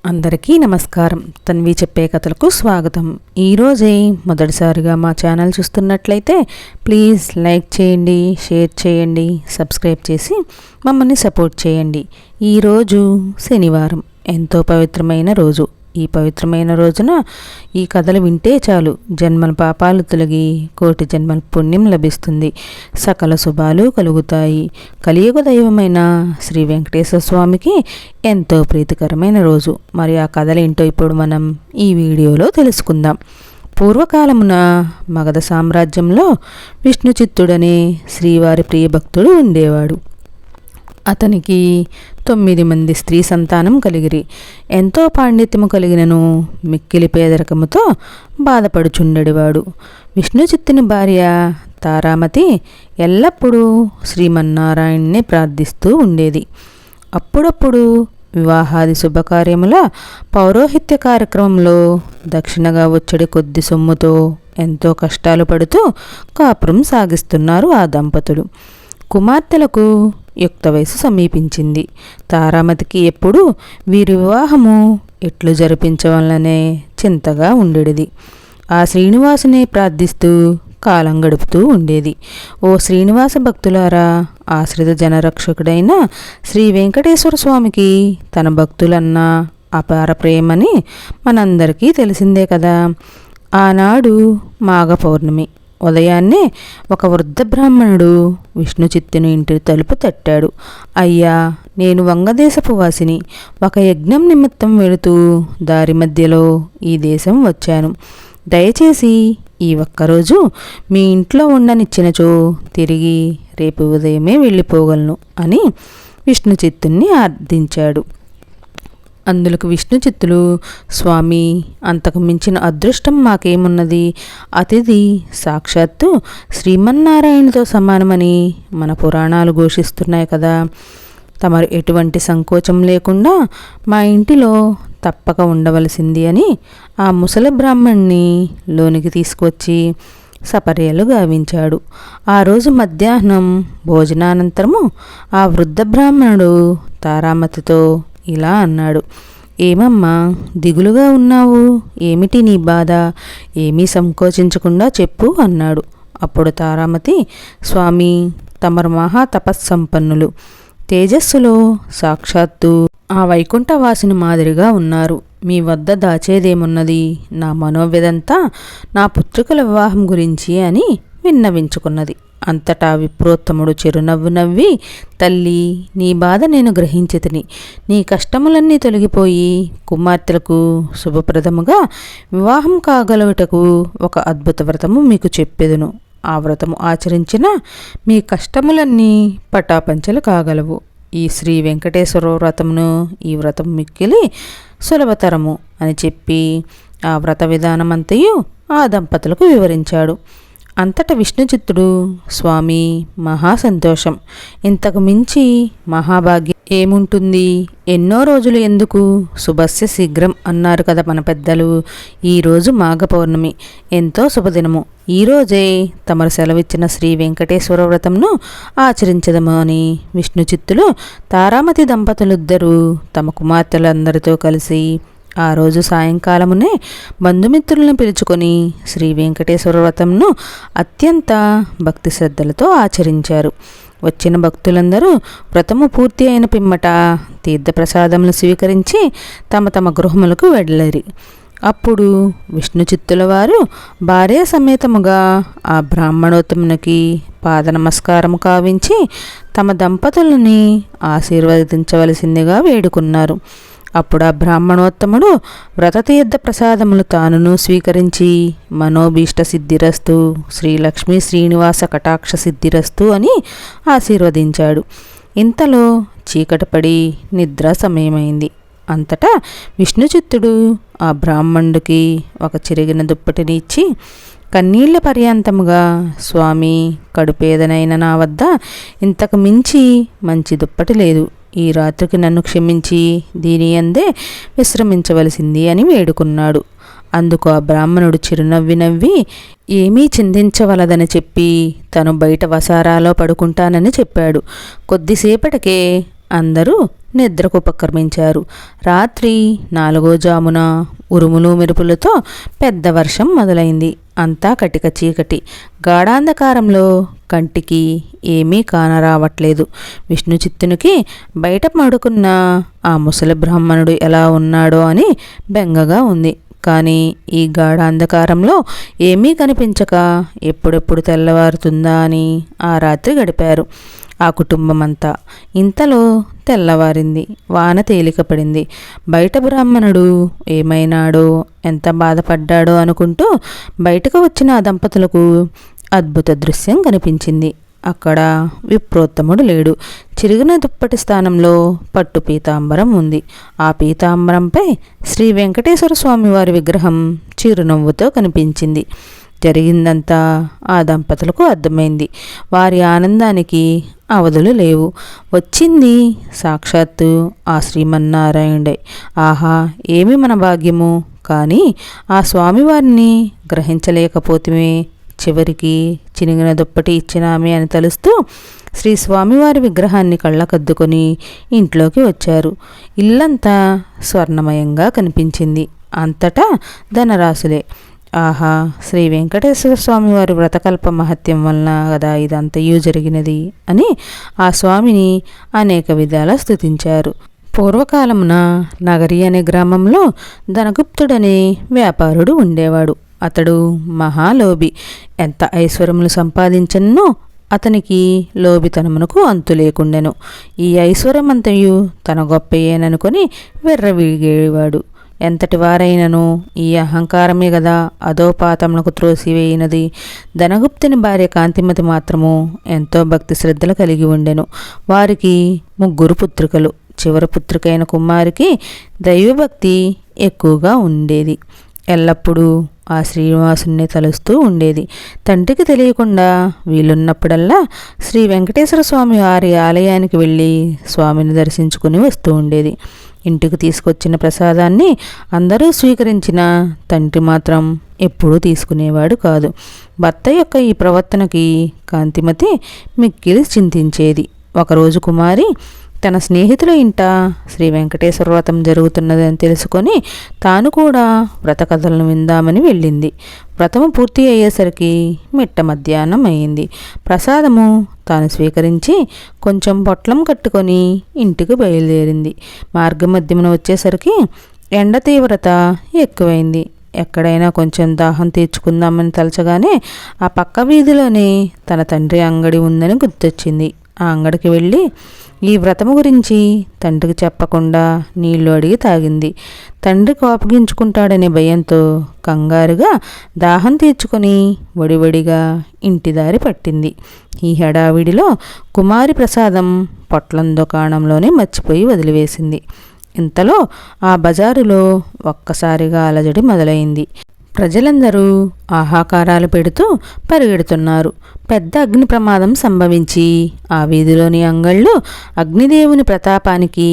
అందరికీ నమస్కారం. తన్వి చెప్పే కథలకు స్వాగతం. ఈరోజే మొదటిసారిగా మా ఛానల్ చూస్తున్నట్లయితే ప్లీజ్ లైక్ చేయండి, షేర్ చేయండి, సబ్స్క్రైబ్ చేసి మమ్మల్ని సపోర్ట్ చేయండి. ఈరోజు శనివారం, ఎంతో పవిత్రమైన రోజు. ఈ పవిత్రమైన రోజున ఈ కథలు వింటే చాలు జన్మల పాపాలు తొలగి కోటి జన్మల పుణ్యం లభిస్తుంది, సకల శుభాలు కలుగుతాయి. కలియుగ దైవమైన శ్రీ వెంకటేశ్వర స్వామికి ఎంతో ప్రీతికరమైన రోజు. మరి ఆ కథలేంటో ఇప్పుడు మనం ఈ వీడియోలో తెలుసుకుందాం. పూర్వకాలమున మగధ సామ్రాజ్యంలో విష్ణు చిత్తుడనే శ్రీవారి ప్రియభక్తుడు ఉండేవాడు. అతనికి 9 మంది స్త్రీ సంతానం కలిగిరి. ఎంతో పాండిత్యము కలిగినను మిక్కిలి పేదరికముతో బాధపడుచుండెడివాడు. విష్ణు చిత్తుని భార్య తారామతి ఎల్లప్పుడూ శ్రీమన్నారాయణ్ణి ప్రార్థిస్తూ ఉండేది. అప్పుడప్పుడు వివాహాది శుభకార్యముల పౌరోహిత్య కార్యక్రమంలో దక్షిణగా వచ్చడి కొద్ది సొమ్ముతో ఎంతో కష్టాలు పడుతూ కాపురం సాగిస్తున్నారు ఆ దంపతులు. కుమార్తెలకు యుక్త వయసు సమీపించింది. తారామతికి ఎప్పుడు వీరి వివాహము ఎట్లు జరిపించవలనే చింతగా ఉండేది. ఆ శ్రీనివాసుని ప్రార్థిస్తూ కాలం గడుపుతూ ఉండేది. ఓ శ్రీనివాస భక్తులారా, ఆశ్రిత జనరక్షకుడైన శ్రీ వెంకటేశ్వర స్వామికి తన భక్తులన్న అపార ప్రేమని మనందరికీ తెలిసిందే కదా. ఆనాడు మాఘ పౌర్ణమి ఉదయాన్నే ఒక వృద్ధ బ్రాహ్మణుడు విష్ణు చిత్తుని ఇంటి తలుపు తట్టాడు. అయ్యా, నేను వంగదేశపు వాసిని. ఒక యజ్ఞం నిమిత్తం వెళుతూ దారి మధ్యలో ఈ దేశం వచ్చాను. దయచేసి ఈ ఒక్కరోజు మీ ఇంట్లో ఉండనిచ్చినచో తిరిగి రేపు ఉదయమే వెళ్ళిపోగలను అని విష్ణు చిత్తుని అర్థించాడు. అందులకు విష్ణు చిత్తులు, స్వామి, అంతకు మించిన అదృష్టం మాకేమున్నది? అతిథి సాక్షాత్తు శ్రీమన్నారాయణతో సమానమని మన పురాణాలు ఘోషిస్తున్నాయి కదా. తమరు ఎటువంటి సంకోచం లేకుండా మా ఇంటిలో తప్పక ఉండవలసింది అని ఆ ముసలి బ్రాహ్మణ్ణి లోనికి తీసుకొచ్చి సపర్యలు గావించాడు. ఆ రోజు మధ్యాహ్నం భోజనానంతరము ఆ వృద్ధ బ్రాహ్మణుడు తారామతితో ఇలా అన్నాడు. ఏమమ్మా, దిగులుగా ఉన్నావు? ఏమిటి నీ బాధ? ఏమీ సంకోచించకుండా చెప్పు అన్నాడు. అప్పుడు తారామతి, స్వామి, తమరు మహా తపస్సంపన్నులు. తేజస్సులో సాక్షాత్తు ఆ వైకుంఠవాసిని మాదిరిగా ఉన్నారు. మీ వద్ద దాచేదేమున్నది? నా మనోవ్యదంతా నా పుత్రికల వివాహం గురించి అని విన్నవించుకున్నది. అంతటా విప్రోత్తముడు చిరునవ్వు నవ్వి, తల్లి, నీ బాధ నేను గ్రహించితిని. నీ కష్టములన్నీ తొలగిపోయి కుమార్తెలకు శుభప్రదముగా వివాహం కాగలుగుటకు ఒక అద్భుత వ్రతము మీకు చెప్పెదను. ఆ వ్రతము ఆచరించిన మీ కష్టములన్నీ పటాపంచలు కాగలవు. ఈ శ్రీ వెంకటేశ్వర వ్రతమును ఈ వ్రతం మిక్కిలి సులభతరము అని చెప్పి ఆ వ్రత విధానమంతయు ఆ దంపతులకు వివరించాడు. అంతటా విష్ణు చిత్తుడు, స్వామి, మహా సంతోషం. ఇంతకు మించి మహాభాగ్యం ఏముంటుంది? ఎన్నో రోజులు ఎందుకు, శుభస్య శీఘ్రం అన్నారు కదా మన పెద్దలు. ఈరోజు మాఘ పౌర్ణమి, ఎంతో శుభదినము. ఈరోజే తమరు సెలవిచ్చిన శ్రీ వెంకటేశ్వర వ్రతంను ఆచరించదము అని విష్ణు చిత్తులు తారామతి దంపతులిద్దరూ తమ కుమార్తెలందరితో కలిసి ఆ రోజు సాయంకాలమునే బంధుమిత్రులను పిలుచుకొని శ్రీ వెంకటేశ్వర వ్రతంను అత్యంత భక్తి శ్రద్ధలతో ఆచరించారు. వచ్చిన భక్తులందరూ వ్రతము పూర్తి అయిన పిమ్మట తీర్థప్రసాదములు స్వీకరించి తమ తమ గృహములకు వెళ్ళరి. అప్పుడు విష్ణు చిత్తుల వారు భార్య సమేతముగా ఆ బ్రాహ్మణోత్తమునికి పాద నమస్కారము కావించి తమ దంపతులని ఆశీర్వదించవలసిందిగా వేడుకున్నారు. అప్పుడు ఆ బ్రాహ్మణోత్తముడు వ్రతతీర్థ ప్రసాదములు తానును స్వీకరించి మనోభీష్ట సిద్ధిరస్తు, శ్రీలక్ష్మీ శ్రీనివాస కటాక్ష సిద్ధిరస్తు అని ఆశీర్వదించాడు. ఇంతలో చీకటి పడి నిద్ర సమయమైంది. అంతటా విష్ణు చిత్తుడు ఆ బ్రాహ్మణుడికి ఒక చిరిగిన దుప్పటిని ఇచ్చి కన్నీళ్ల పర్యంతముగా, స్వామి, కడుపేదనైన నా వద్ద ఇంతకు మించి మంచి దుప్పటి లేదు. ఈ రాత్రికి నన్ను క్షమించి దీని అందే విశ్రమించవలసింది అని వేడుకున్నాడు. అందుకు ఆ బ్రాహ్మణుడు చిరునవ్వి నవ్వి ఏమీ చిందించవలదని చెప్పి తను బయట వసారాలో పడుకుంటానని చెప్పాడు. కొద్దిసేపటికే అందరూ నిద్రకు ఉపక్రమించారు. రాత్రి 4వ జామున ఉరుములు మెరుపులతో పెద్ద వర్షం మొదలైంది. అంతా కటిక చీకటి. గాఢాంధకారంలో కంటికి ఏమీ కానరావట్లేదు. విష్ణుచిత్తునికి బయట పడుకున్న ఆ ముసలి బ్రాహ్మణుడు ఎలా ఉన్నాడో అని బెంగగా ఉంది. కానీ ఈ గాఢాంధకారంలో ఏమీ కనిపించక ఎప్పుడెప్పుడు తెల్లవారుతుందా అని ఆ రాత్రి గడిపారు ఆ కుటుంబమంతా. ఇంతలో తెల్లవారింది. వాన తేలికపడింది. బయట బ్రాహ్మణుడు ఏమైనాడో, ఎంత బాధపడ్డాడో అనుకుంటూ బయటకు వచ్చిన ఆ దంపతులకు అద్భుత దృశ్యం కనిపించింది. అక్కడ విప్రోత్తముడు లేడు. చిరిగిన దుప్పటి స్థానంలో పట్టు పీతాంబరం ఉంది. ఆ పీతాంబరంపై శ్రీ వెంకటేశ్వర స్వామివారి విగ్రహం చిరునవ్వుతో కనిపించింది. జరిగిందంతా ఆ దంపతులకు అర్థమైంది. వారి ఆనందానికి అవధులు లేవు. వచ్చింది సాక్షాత్తు ఆ శ్రీమన్నారాయణుడే. ఆహా, ఏమి మన భాగ్యము! కానీ ఆ స్వామివారిని గ్రహించలేకపోతుమే. చివరికి చినిగిన దుప్పటి ఇచ్చినామే అని తలుస్తూ శ్రీ స్వామివారి విగ్రహాన్ని కళ్ళకద్దుకొని ఇంట్లోకి వచ్చారు. ఇల్లంతా స్వర్ణమయంగా కనిపించింది. అంతటా ధనరాశులే. ఆహా, శ్రీ వెంకటేశ్వర స్వామివారి వ్రతకల్ప మహత్యం వలన కదా ఇదంతయూ జరిగినది అని ఆ స్వామిని అనేక విధాల స్తుతించారు. పూర్వకాలమున నగరి అనే గ్రామంలో ధనగుప్తుడనే వ్యాపారుడు ఉండేవాడు. అతడు మహాలోభి. ఎంత ఐశ్వర్యములు సంపాదించనో అతనికి లోభితనమునకు అంతు లేకుండెను. ఈ ఐశ్వర్యమంతయు తన గొప్పయేననుకొని వెర్రవీగేవాడు. ఎంతటి వారైనను ఈ అహంకారమే గదా అధోపాతమునకు త్రోసివేయినది. ధనగుప్తుని భార్య కాంతిమతి మాత్రము ఎంతో భక్తి శ్రద్ధలు కలిగి ఉండెను. వారికి 3 పుత్రికలు. చివరి పుత్రికైన కుమారికి దైవభక్తి ఎక్కువగా ఉండేది. ఎల్లప్పుడూ ఆ శ్రీనివాసుని తలుస్తూ ఉండేది. తండ్రికి తెలియకుండా వీలున్నప్పుడల్లా శ్రీ వెంకటేశ్వర స్వామి వారి ఆలయానికి వెళ్ళి స్వామిని దర్శించుకుని వస్తూ ఉండేది. ఇంటికి తీసుకొచ్చిన ప్రసాదాన్ని అందరూ స్వీకరించిన తండ్రి మాత్రం ఎప్పుడూ తీసుకునేవాడు కాదు. భర్త యొక్క ఈ ప్రవర్తనకి కాంతిమతి మిక్కిలి చింతించేది. ఒకరోజు కుమారి తన స్నేహితుల ఇంట శ్రీ వెంకటేశ్వర వ్రతం జరుగుతున్నదని తెలుసుకొని తాను కూడా వ్రత కథలను విందామని వెళ్ళింది. వ్రతము పూర్తి అయ్యేసరికి మిట్ట మధ్యాహ్నం అయింది. ప్రసాదము తాను స్వీకరించి కొంచెం పొట్లం కట్టుకొని ఇంటికి బయలుదేరింది. మార్గమధ్యమున వచ్చేసరికి ఎండ తీవ్రత ఎక్కువైంది. ఎక్కడైనా కొంచెం దాహం తీర్చుకుందామని తలచగానే ఆ పక్క వీధిలోనే తన తండ్రి అంగడి ఉందని గుర్తొచ్చింది. ఆ అంగడికి వెళ్ళి ఈ వ్రతము గురించి తండ్రికి చెప్పకుండా నీళ్లు అడిగి తాగింది. తండ్రి కోపగించుకుంటాడనే భయంతో కంగారుగా దాహం తీర్చుకొని వడివడిగా ఇంటి దారి పట్టింది. ఈ హడావిడిలో కుమారి ప్రసాదం పొట్లం దుకాణంలోనే మర్చిపోయి వదిలివేసింది. ఇంతలో ఆ బజారులో ఒక్కసారిగా అలజడి మొదలైంది. ప్రజలందరూ ఆహాకారాలు పెడుతూ పరిగెడుతున్నారు. పెద్ద అగ్ని ప్రమాదం సంభవించి ఆ వీధిలోని అంగళ్ళు అగ్నిదేవుని ప్రతాపానికి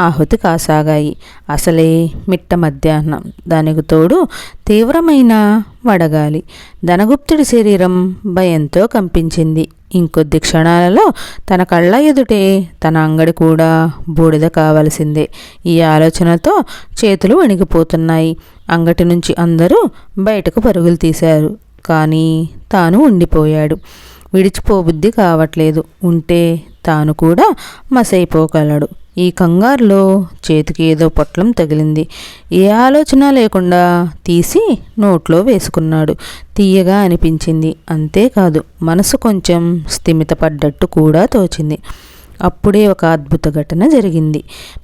ఆహుతి కాసాగాయి. అసలే మిట్ట మధ్యాహ్నం. దానికి తోడు తీవ్రమైన వడగాలి. ధనగుప్తుడి శరీరం భయంతో కంపించింది. ఇంకొద్ది క్షణాలలో తన కళ్ళ ఎదుటే తన అంగడి కూడా బూడిద కావలసిందే. ఈ ఆలోచనతో చేతులు వణికిపోతున్నాయి. అంగటి నుంచి అందరూ బయటకు పరుగులు తీశారు. కానీ తాను ఉండిపోయాడు. విడిచిపోబుద్ధి కావట్లేదు. ఉంటే తాను కూడా మసైపోగలడు. ఈ కంగారులో చేతికి ఏదో పొట్లం తగిలింది. ఏ ఆలోచన లేకుండా తీసి నోట్లో వేసుకున్నాడు. తీయగా అనిపించింది. అంతేకాదు, మనసు కొంచెం స్థిమితపడ్డట్టు కూడా తోచింది. అప్పుడే ఒక అద్భుత ఘటన జరిగింది.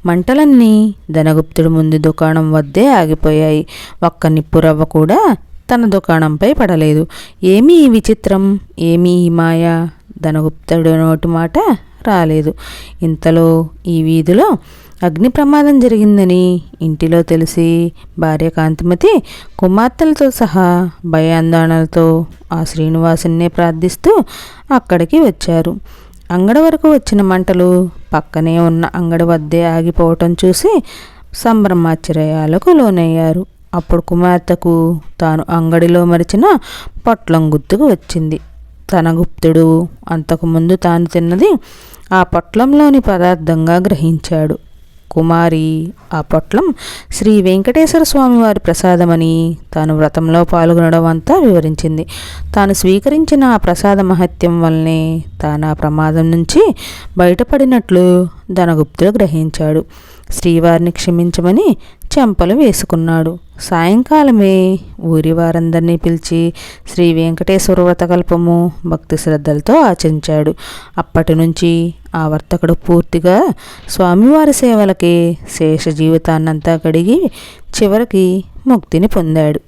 మంటలన్నీ ధనగుప్తుడి ముందు దుకాణం వద్దే ఆగిపోయాయి. ఒక్క నిప్పురవ్వ కూడా తన దుకాణంపై పడలేదు. ఏమీ ఈ విచిత్రం, ఏమీ ఈ మాయ? ధనగుప్తుడు నోటి మాట రాలేదు. ఇంతలో ఈ వీధిలో అగ్ని ప్రమాదం జరిగిందని ఇంటిలో తెలిసి భార్య కాంతిమతి కుమార్తెలతో సహా భయాందోళనలతో ఆ శ్రీనివాసున్నే ప్రార్థిస్తూ అక్కడికి వచ్చారు. అంగడి వరకు వచ్చిన మంటలు పక్కనే ఉన్న అంగడి వద్దే ఆగిపోవటం చూసి సంభ్రమాశ్చర్యాలకు లోనయ్యారు. అప్పుడు కుమార్తెకు తాను అంగడిలో మరిచిన పొట్లం గుర్తుకు వచ్చింది. ధనగుప్తుడు అంతకుముందు తాను తిన్నది ఆ పొట్లంలోని పదార్థంగా గ్రహించాడు. కుమారి ఆ పొట్లం శ్రీ వెంకటేశ్వర స్వామి వారి ప్రసాదమని తాను వ్రతంలో పాల్గొనడం అంతా వివరించింది. తాను స్వీకరించిన ఆ ప్రసాద మహత్యం వల్లనే తాను ఆ ప్రమాదం నుంచి బయటపడినట్లు ధనగుప్తుడు గ్రహించాడు. శ్రీవారిని క్షమించమని చెంపలు వేసుకున్నాడు. సాయంకాలమే ఊరి వారందరినీ పిలిచి శ్రీ వెంకటేశ్వర వ్రతకల్పము భక్తి శ్రద్ధలతో ఆచరించాడు. అప్పటి నుంచి ఆ వర్తకుడు పూర్తిగా స్వామివారి సేవలకే శేష జీవితాన్నంతా గడిగి చివరికి ముక్తిని పొందాడు.